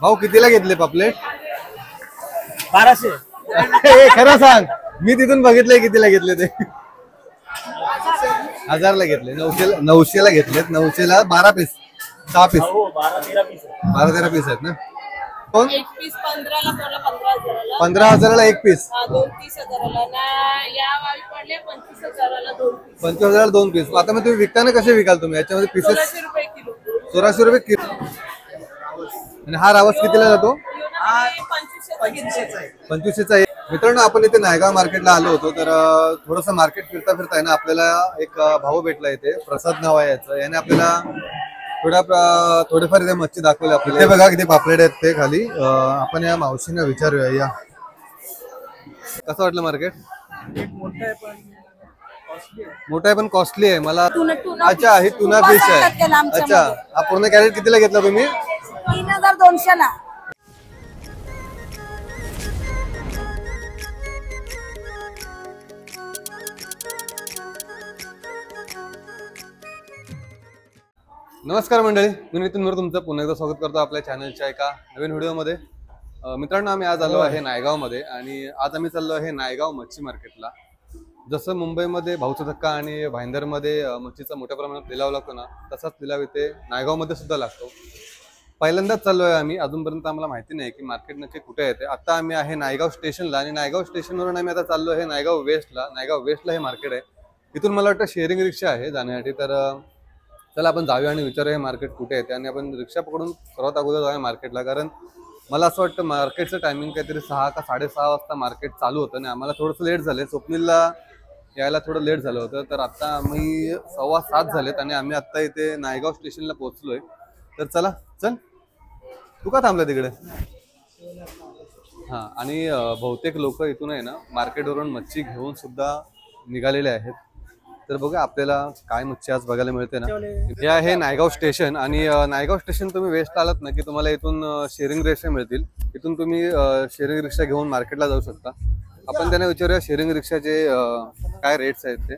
भाऊ कितीला घेतले पापलेट? 1200. खरं सांग, मी तिथून बघितलंय कितीला घेतले ते. 1000ला घेतले. 900ला घेतलेत. 900ला 12 पीस, 6 पीस. 12-13 पीस आहेत ना. कोण? एक पीस 15ला पडला, 15,000ला. 15,000ला एक पीस. 32,000ला ना. या वावी पडले 25,000ला 2 पीस. 25,000ला 2 पीस. आता मग तुम्ही विकताना कसे विकाल तुम्ही? याच्यामध्ये पीसेस 1600 रुपये किलो. 1600 रुपये किलो. आणि हा रावस कितीला जातो? 2500चा. मित्रांनो, आपण इथे नायगाव मार्केटला आलो होतो. तर थोडंसं मार्केट फिरता फिरता आहे ना, आपल्याला एक भाऊ भेटला इथे, प्रसाद नाव आहे याचं. याने आपल्याला थोडेफार इथे मच्छी दाखवली आपल्याला. हे बघा किती पापलेट आहेत ते खाली. आपण या मावशींना विचारूया. या कसं वाटलं मार्केट? मोठा आहे पण कॉस्टली आहे मला. अच्छा, ही टुना फिश आहे. अच्छा, हा पूर्ण कॅरेट कितीला घेतला तुम्ही? 3,200ला. नमस्कार मंडळी, मी नितीन मोरे तुमचं पुन्हा एकदा स्वागत करतो आपल्या चॅनलच्या एका नवीन व्हिडिओमध्ये. मित्रांनो, आम्ही आज आलो आहे नायगावमध्ये आणि आज आम्ही चाललो आहे नायगाव मच्छी मार्केटला. जसं मुंबईमध्ये भाऊचा धक्का आणि भाईंदरमध्ये मच्छीचा मोठ्या प्रमाणात लिलाव लागतो ना, तसाच लिलाव इथे नायगावमध्ये सुद्धा लागतो. पहिल्यांदाच चाललो आहे आम्ही. अजूनपर्यंत आम्हाला माहिती नाही की मार्केट नक्की कुठे येते. आता आम्ही आहे नायगाव स्टेशनला आणि नायगाव स्टेशनवरून आम्ही आता चाललो आहे नायगाव वेस्टला. नायगाव वेस्टला हे मार्केट आहे. इथून मला वाटतं शेअरिंग रिक्षा आहे जाण्यासाठी. तर चला आपण जाऊया आणि विचारूया हे मार्केट कुठे येते आणि आपण रिक्षा पकडून सर्वात अगोदर जाऊया मार्केटला. कारण मला असं वाटतं मार्केटचं टायमिंग काहीतरी 6 का 6:30 वाजता मार्केट चालू होतं आणि आम्हाला थोडंसं लेट झालं. स्वप्नीलला यायला थोडं लेट झालं होतं. तर आता आम्ही 6:15 झालेत आणि आम्ही आत्ता इथे नायगाव स्टेशनला पोहोचलोय. तर चला, चल. तू का थांबला तिकडे? हां, आणि बहुतेक लोक इथून आहे ना मार्केटवरून मच्छी घेऊन सुद्धा निघालेले आहेत. तर बघा आपल्याला काय मच्छी आज बघायला मिळते ना. हे आहे नायगाव स्टेशन आणि नायगाव स्टेशन तुम्ही वेस्टला आलात ना की तुम्हाला इथून शेअरिंग रिक्षा मिळतील. इथून तुम्ही शेअरिंग रिक्षा घेऊन मार्केटला जाऊ शकता. आपण त्यांना विचारूया शेअरिंग रिक्षाचे काय रेट्स आहेत ते.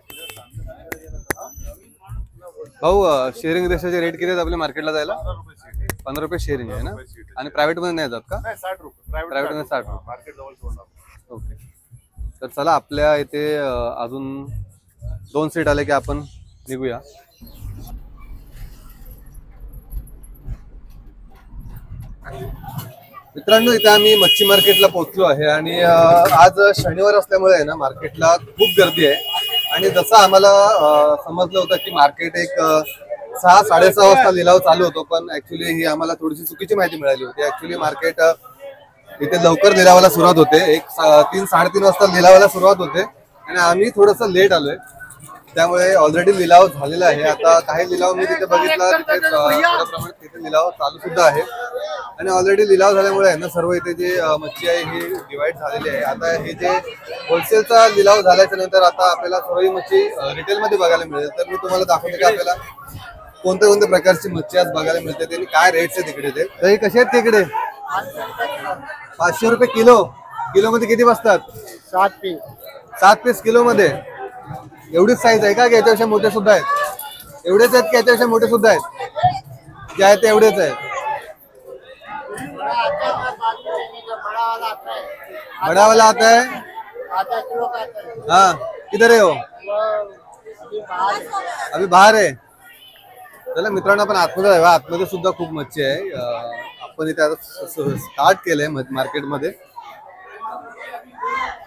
भाऊ, शेअरिंग रिक्षाचे रेट किती आहेत आपल्या मार्केटला जायला? 15 रुपये शेअरिंग आहे ना. आणि प्रायव्हेट मध्ये नाही जात का? 60 रुपये. प्रायव्हेट मध्ये 60 रुपये. मार्केट जवळ सोडणार. ओके. तर चला, आपल्या इथे अजून 2 सीट आले की आपण निघूया. मित्रांनो, इथे आम्ही मच्छी मार्केटला पोहोचलो आहे आणि आज शनिवार असल्यामुळे आहे ना मार्केटला खूप गर्दी आहे. आणि जसं आम्हाला समजलं होतं की मार्केट एक 6-6:30 वाजता लिलाव चालू होतो, पण ऍक्च्युली ही आम्हाला थोडीशी चुकीची माहिती मिळाली होती. ऍक्च्युली मार्केट इथे लवकर लिलावाला सुरुवात होते. 3-3:30 वाजता लिलावाला सुरुवात होते आणि आम्ही थोडंसं लेट आलोय. त्यामुळे ऑलरेडी लिलाव झालेला आहे. आता काही लिलाव मी तिथे बघितला, तिथे प्रमाणात तिथे लिलाव चालू सुद्धा आहे. आणि ऑलरेडी लिलाव झाल्यामुळे आहे ना सर्व इथे जे मच्छी आहे ही डिवाइड झालेली आहे. आता हे जे होलसेलचा लिलाव झाल्याच्या नंतर आता आपल्याला सर्व मच्छी रिटेलमध्ये बघायला मिळेल. तर मी तुम्हाला दाखवते की आपल्याला कोणत्या कोणत्या प्रकारची मच्छी आज बघायला मिळते आणि काय रेट्स आहे तिकडे. ते तर कसे आहेत तिकडे? 500 रुपये किलो. किलो मध्ये किती बसतात? 7 पीस. 7 पीस किलो मध्ये. एवढीच साईज आहे का की याच्यापेक्षा मोठे सुद्धा आहेत? एवढेच आहेत की याच्यापेक्षा मोठे सुद्धा आहेत? जे आहेत ते एवढेच आहेत. बड़ा वाला आता है? हाँ, किधर है वो? अभी बाहर है. चला मित्रांनो, आपण आतमध्ये जाऊया. आतमध्ये सुद्धा खूप मच्छी आहे. आपण इथे आता स्टार्ट केलंय मार्केटमध्ये.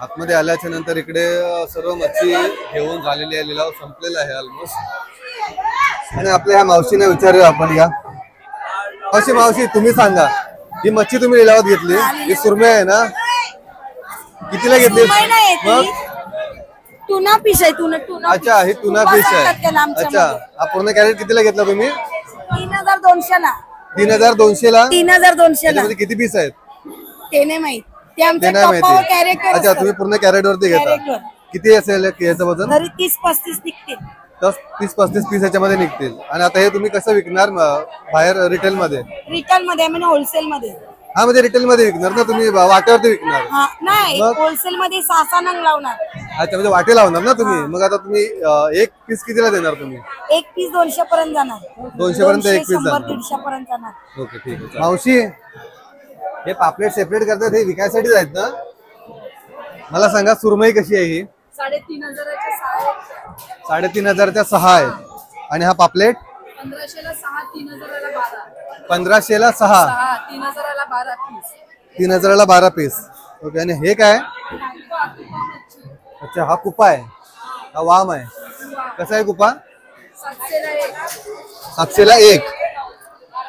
आतमध्ये आल्याच्या नंतर इकडे सर्व मच्छी घेऊन झालेली आहे. लिलाव संपलेला आहे ऑलमोस्ट. आणि आपल्या ह्या मावशीने विचारूया आपण. या मावशी, तुम्ही सांगा, ही मच्छी तुम्ही लिलावात घेतली, ही सुरमई आहे ना, कितीला घेतली? मग टुना फिश आहे. टुना. अच्छा, ही टुना फिश आहे. अच्छा, हा पूर्ण कॅरेट कितीला घेतला तुम्ही? 3,200ला. 3,200ला. 3,200ला. किती पीस आहेत ते नाही माहित. ते ते आमच्या नाही टप्पावर माहिती. कॅरेक्टर. अच्छा, तुम्ही पूर्ण कॅरेट वरती घेता. कॅरेटवर. किती असेल याचं वजन? तरी 30-35 निघतील. 30-35 पीस याच्यामध्ये निघतील. आणि आता हे तुम्ही कसं विकणार बाहेर रिटेल मध्ये? रिटेल मध्ये म्हणजे होलसेल मध्ये. हा, म्हणजे रिटेल मध्ये विकणार ना तुम्ही? वाट्यावरती विकणार? नाही, होलसेल मध्ये 6 नंग लावणार. अच्छा, म्हणजे वाटे लावणार ना तुम्ही. मग आता तुम्ही एक पीस कितीला देणार तुम्ही? एक पीस 200 पर्यंत जाणार. 200 पर्यंत एक पीस जाणार. 100-150 पर्यंत जाणार. ओके, ठीक आहे. मावशी, हे पापलेट सेपरेट करतात हे विकायसाठीच आहेत ना? मला सांगा सुरमई कशी आहे ही? 3,500च्या 6. 3,500च्या 6 आहेत. आणि हा पापलेट 1500ला 6, 3,000ला 12. 1500ला 6, 3,000ला 12 पीस. 3,000ला 12 पीस. ओके. आणि हे काय? अच्छा हा कुपा आहे, हा वाम आहे. कसा आहे कुपा? 700ला 1. 700ला 1.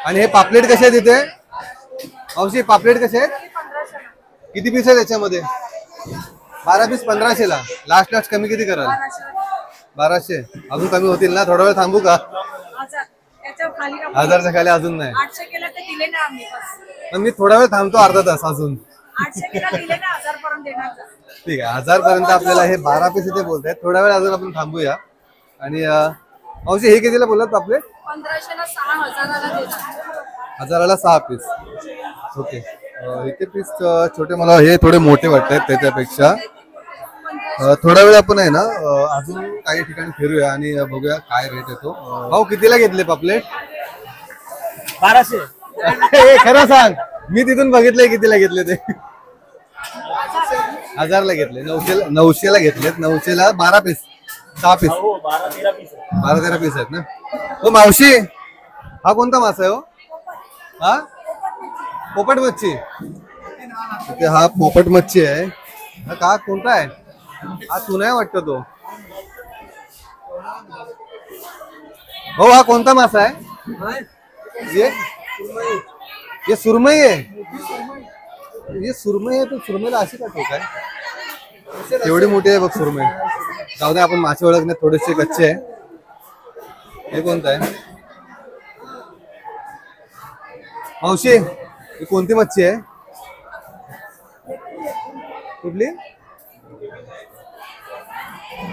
आणि हे पापलेट कसे आहेत इथे? मावशी पापलेट कसे आहेत? 1500ला. किती पीस आहे त्याच्यामध्ये? 12 पीस 1500ला. लास्ट कमी किती कराल? 1200. अजून कमी होतील ना? थोडा वेळ थांबू का? 1000. त्याच्या खाली 1000च्या खाली अजून नाही. 800 केलं तर दिले ना आम्ही बस. पण मी थोडा वेळ थांबतो, अर्धा तास अजून. 800 केलं दिले ना 1000 पर्यंत देणार. ठीक आहे. 1000 पर्यंत आपल्याला हे 12 पीस इथे बोलतायत. थोडा वेळ अजून आपण थांबूया. आणि मावशी हे कितीला बोलत पापलेट? 1500ला 6, 1000ला देणार. 1000ला 6 पीस. ओके. इथे पीस छोटे मला हे थोडे मोठे वाटतात त्याच्यापेक्षा. थोडा वेळ आपण आहे ना अजून काही ठिकाणी फिरूया आणि बघूया काय रेट येतो. भाऊ कितीला घेतले पापलेट? 1200. खरं सांग, मी तिथून बघितलंय कितीला घेतले ते. 1000ला घेतले. 900ला घेतलेत. 900ला 12 पीस, 6 पीस. हो 12-13 पीस. 12-13 पीस आहेत ना. हो मावशी हा कोणता मासा आहे हो? हा पोपट मच्छी. इथे हा पोपट मच्छी आहे. हा का कोणता आहे? हा तू नाही वाटत तो. हो हा कोणता मासा आहे? ये सुरमई आहे. ये सुरमई आहे. तो सुरमईला अशी का ठोक आहे? एवढी मोठी आहे बघ सुरमई. जाऊ दे, आपण मासे ओळखण्यात थोडेसे कच्चे आहे. हे कोणतं आहे? मावशी ही कोणती मच्छी आहे? कुठली?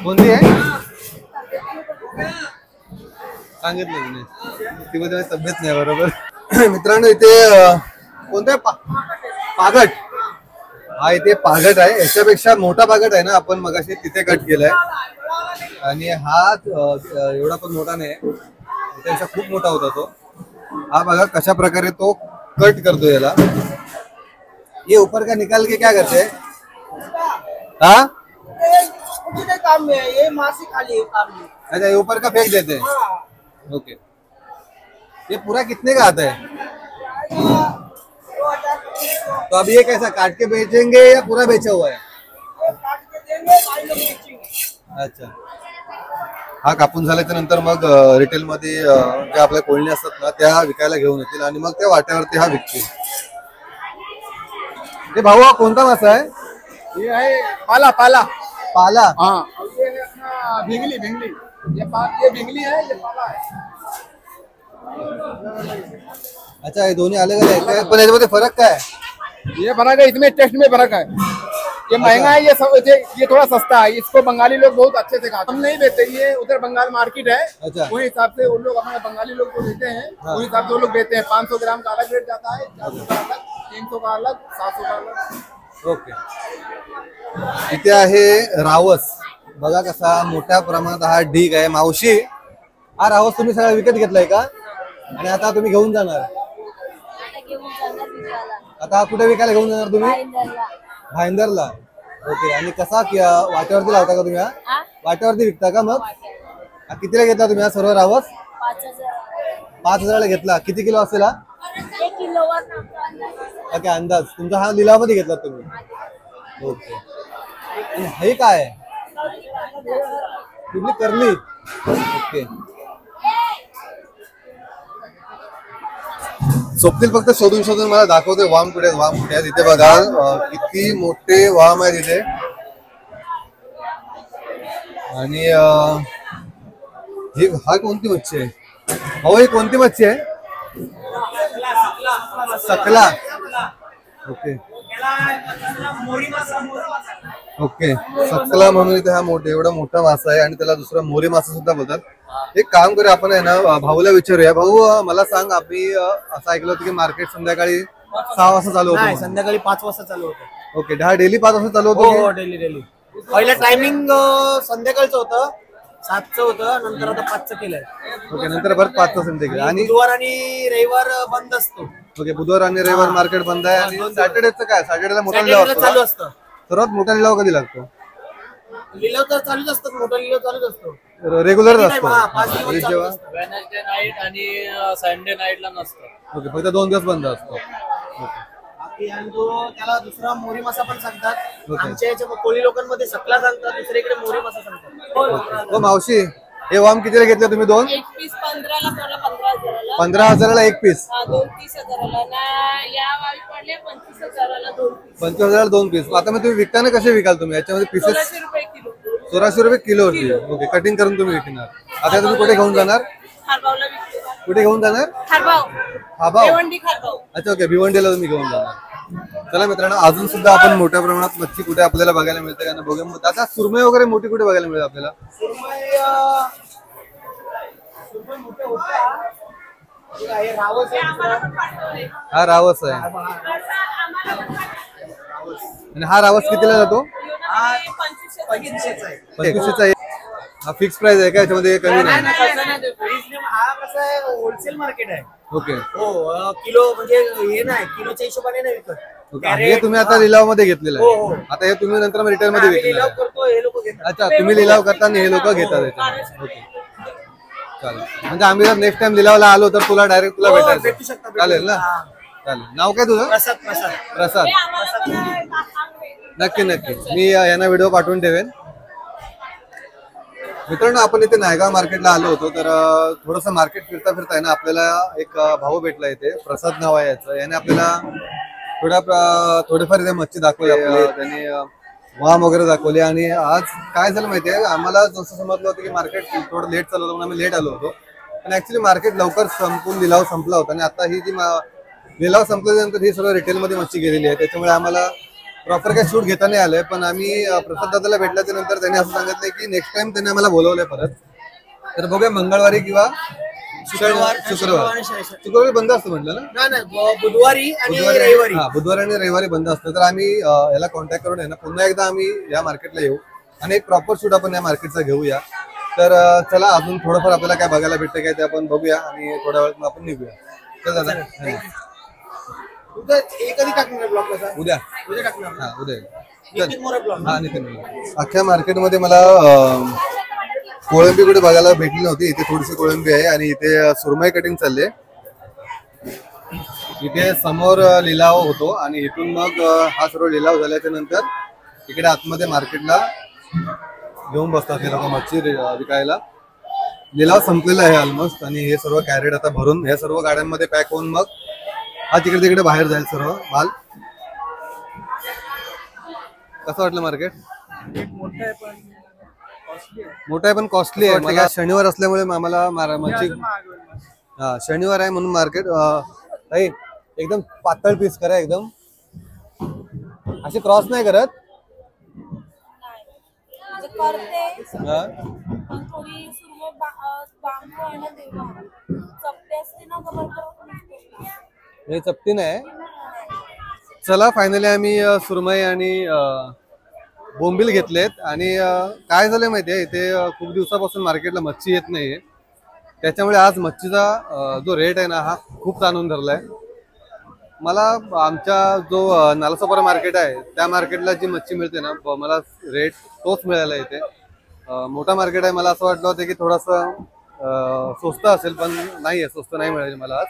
कोणती आहे? सांगितलं तुम्ही ती मध्ये तब्येत नाही बरोबर. मित्रांनो इथे कोणतं आहे? पागट. हा इथे पागट आहे. याच्यापेक्षा मोठा पागट आहे ना, आपण मगाशी तिथे कट केलाय. आणि हा एवढा पण मोठा नाही, त्यापेक्षा खूप मोठा होता तो. हा बघा कशा प्रकारे तो कट करतो याला. ये ऊपर का निकाल के क्या करते हैं? हाँ काम में ये मासी खाली काम में. अच्छा, ये ऊपर का फेंक देते हैं. ओके. ये पूरा कितने का आता है? तो अब ये कैसा काट के बेचेंगे या पूरा बेचा हुआ है? अच्छा. हा कापून झाल्याच्या नंतर मग रिटेल मध्ये ज्या आपल्या कोळणी असतात ना त्या विकायला घेऊन येतील आणि मग त्या वाट्यावरती हा विकतील. हे भाऊ हा कोणता मासा आहे? ये है पाला. पाला. हाँ ये है अपना भिंगली. ये भिंगली है, ये पाला है. अच्छा, ये दोन्ही अलग अलग आहेत. पण याच्यामध्ये फरक काय आहे? ये फर्क है, इसमें टेस्ट में फर्क है. ये महंगा है, ये थोड़ा सस्ता है. इसको बंगाली लोग बहुत अच्छे से खाते हैं. हम नहीं देते. ये उधर बंगाल मार्केट है. अच्छा. वही हिसाब से वो लोग अपने बंगाली लोग को देते हैं. हाँ. वही हिसाब से वो लोग देते हैं. 500 ग्राम का अलग रेट जाता है, 400 का अलग, 300 का अलग, 700 का अलग. ओके. इथे आहे रावस. बघा कसा मोठ्या प्रमाणात हा ढीग आहे. मावशी हा रावस तुम्ही सगळा विकत घेतलाय का? आणि आता तुम्ही घेऊन जाणार? आता कुठे विकायला घेऊन जाणार तुम्ही? भाईंदरला. ओके. आणि कसा वाट्यावरती लावता का तुम्ही? वाट्यावरती विकता का मग? कितीला घेतला तुम्ही हा सर्व रावस? 5,000ला घेतला. किती किलो असेल हा? 1 किलोवर. ओके. अंदाज तुमचा हा लिलावामध्ये घेतला तुम्ही? ओके. आणि हे काय आहे? कुठली करली? ओके. स्वप्नील फक्त शोधून मला दाखवतोय वाम कुठे आहेत. इथे बघा किती मोठे वाम आहेत इथे. आणि हा कोणती मच्छी आहे? हो ही कोणती मच्छी आहे? सकला. ओके. सकला म्हणून इथे हा एवढा मोठा मासा आहे आणि त्याला दुसरा मोरी मासा सुद्धा बोलतात. एक काम करूया आपण आहे ना भाऊला विचारूया. भाऊ मला सांग, आम्ही असं ऐकलं होतं की मार्केट संध्याकाळी 6 वाजता चालू होतं. संध्याकाळी 5 वाजता चालू होतं. ओके. डेली 5 वाजता चालू होतं? हो डेली. पहिलं टायमिंग संध्याकाळचं होतं, 7चं होतं. नंतर आता 5चं केलंय. ओके. नंतर परत 5 संध्याकाळी. आणि बुधवार आणि रविवार बंद असतो. ओके, बुधवार आणि रविवार मार्केट बंद आहे. आणि सॅटर्डेचं काय? सॅटर्डेला मोठा लिलाव सॅटर्डेला असतो चालू का? असतं. सर्वात मोठा लिलाव कधी लागतो? लिलाव तर चालूच असतात, मोठा लिलाव चालूच असतो. रेग्युलर हा, असतो. 5 दिवस आणि चालू जेव्हा असतं. वेनसडे नाईट आणि संडे नाईटला नसतं. ओके, फक्त 2 दिवस बंद असतो. बाकी आणि तो त्याला दुसरा मोरी मासा पण सांगतात. ओके. आमच्या याच्या कोळी लोकांमध्ये सकला सांगतात, दुसरीकडे मोरी मासा सांगतात. हो मावशी, हे वाम कितीला घेतले तुम्ही? दोन? एक पीस 15ला पडला, 15,000ला. 15,000ला एक पीस. हा, 2 30,000ला ना. या वावी पडले 25,000ला 2 पीस. 25,000ला 2 पीस. आता मग तुम्ही विकताना कसे विकाल तुम्ही? याच्यामध्ये पीसेस 1600 रुपये किलो. 1600 रुपये किलोवरती. ओके, कटिंग करून तुम्ही विकणार. आता तुम्ही कुठे घेऊन जाणार? खारगावला विकतो. कुठे घेऊन जाणार? खारगाव. खारगाव? भिवंडी खारगाव. अच्छा, ओके, भिवंडीला तुम्ही घेऊन जाणार. चला मित्रांनो, अजून सुद्धा आपण मोठ्या प्रमाणात मच्छी कुठे आपल्याला बघायला मिळते का बघूया. मग आता सुरमई वगैरे मोठी कुठे बघायला मिळेल आपल्याला? सुरमई मोठे होता. ठीक आहे, रावस आहे दुसरा. हा रावस आहे. आणि हा रावस कितीला जातो? हा 2500 आहे. 2500चा आहे. हा फिक्स प्राइस आहे का? याच्यामध्ये कमी नाही? हा कसं आहे, होलसेल मार्केट आहे. ओके, हो, किलो म्हणजे हे नाही, किलोच्या हिशोबाने नाही विकत. ओके. हे तुम्ही आता लिलाव मध्ये घेतलेलं हो, आहे. हो. आता हे तुम्ही नंतर रिटेल मध्ये आम्ही विकलेलं लिलाव आहे. करतो, हे लोक घेतात. अच्छा, तुम्ही लिलाव करता आणि हे लोक घेतात याच्यामध्ये. ओके, चालेल. म्हणजे आम्ही जर नेक्स्ट टाइम लिलावला आलो तर तुला डायरेक्ट तुला हो, भेटायचं भेटू शकता, भेटू चालेल ना? शकता. चालेल. नाव काय तुझं? प्रसाद प्रसाद प्रसाद. आम्हाला पण नक्की नक्की, मी यांना व्हिडिओ पाठवून ठेवेन. मित्रांनो, आपण इथे नायगाव मार्केटला आलो होतो. तर थोडंसं मार्केट फिरता फिरता आहे ना, आपल्याला एक भाऊ भेटला इथे, प्रसाद नाव आहे याचं. याने आपल्याला थोडेफार इथे मच्छी दाखवली. त्यांनी वाम वगैरे दाखवली. आणि आज काय झालं माहितीये, आम्हाला जसं समजलं होतं की मार्केट थोडं लेट चालू होतं, म्हणून आम्ही लेट आलो होतो. पण ऍक्च्युली मार्केट लवकर संपून लिलाव संपला होता. आणि आता ही जी लिलाव संपल्यानंतर ही सगळं रिटेलमध्ये मच्छी गेलेली आहे. त्याच्यामुळे आम्हाला प्रॉपर काही शूट घेता नाही आलंय. पण आम्ही प्रसाद दादाला भेटल्याच्या नंतर त्यांनी असं सांगितलंय की नेक्स्ट टाइम त्यांनी आम्हाला बोलवलंय परत. तर बघूया मंगळवारी किंवा शुक्रवारी बंद असतं म्हटलं ना? नाही, बुधवारी आणि रविवारी. हा, बुधवारी आणि रविवारी बंद असतं. तर आम्ही याला कॉन्टॅक्ट करून आहे ना, पुन्हा एकदा आम्ही या मार्केटला येऊ आणि एक प्रॉपर शूट आपण या मार्केटचा घेऊया. तर चला, अजून थोडंफार आपल्याला काय बघायला भेटतं काय ते आपण बघूया आणि थोड्या वेळात मग आपण निघूया. चल दादा, हे कधी टाकणार ब्लॉग कसा? उद्या. उद्या टाकणार. हा, उद्या. नितीन मोरे ब्लॉग. हा, नितीन मोरे. अख्ख्या मार्केटमध्ये मला कोळंबी कुठे बघायला भेटली नव्हती. इथे थोडीशी कोळंबी आहे आणि इथे सुरमई कटिंग चालले. इथे समोर लिलाव होतो आणि इथून मग हा सर्व लिलाव झाल्याच्या नंतर इकडे आतमध्ये मार्केटला घेऊन बसतात हे लोक मच्छी विकायला. लिलाव संपलेला आहे ऑलमोस्ट. आणि हे सर्व कॅरेट आता भरून ह्या सर्व गाड्यांमध्ये पॅक होऊन मग हा तिकडे तिकडे बाहेर जाईल सर्व माल. कसं वाटलं मार्केट? मोठं आहे पण कॉस्टली आहे. मला शनिवार असल्यामुळे आम्हाला मच्छी, हा शनिवार आहे म्हणून मार्केट एकदम पातळ पीस करा, एकदम असे क्रॉस नाही करत. हा, थोडी सुरमई बांबू आहे ना तेव्हा चपटे असते ना हे चपटी नाही. चला, फायनली आम्ही सुरमई आणि बोंबील घेतलेत. आणि काय झालं माहितीये, इथे खूप दिवसापासून मार्केटला मच्छी येत नाहीये. त्याच्यामुळे आज मच्छीचा जो रेट आहे ना, हा खूप ताणून धरलाय. मला आमच्या जो नालासोपारा मार्केट आहे त्या मार्केटला जी मच्छी मिळते ना, मला रेट तोच मिळाला इथे. मोठा मार्केट आहे, मला असं वाटलं होतं की थोडंसं स्वस्त असेल, पण नाही आहे, स्वस्त नाही मिळाले मला आज.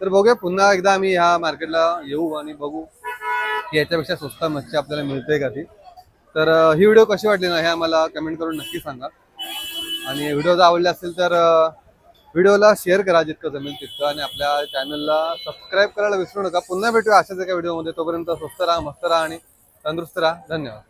तर बघूया, पुन्हा एकदा आम्ही ह्या मार्केटला येऊ आणि बघू की याच्यापेक्षा स्वस्त मच्छी आपल्याला मिळते का ती. तर ही व्हिडिओ कशी वाटली ना, हे आम्हाला कमेंट करून नक्की सांगा. आणि व्हिडिओ जर आवडला असेल तर व्हिडिओला शेअर करा जितकं जमेल तितकं. आणि आपल्या चॅनलला सबस्क्राईब करायला विसरू नका. पुन्हा भेटूया अशाच एका व्हिडिओमध्ये. तोपर्यंत स्वस्त राहा, मस्त राहा आणि तंदुरुस्त राहा. धन्यवाद.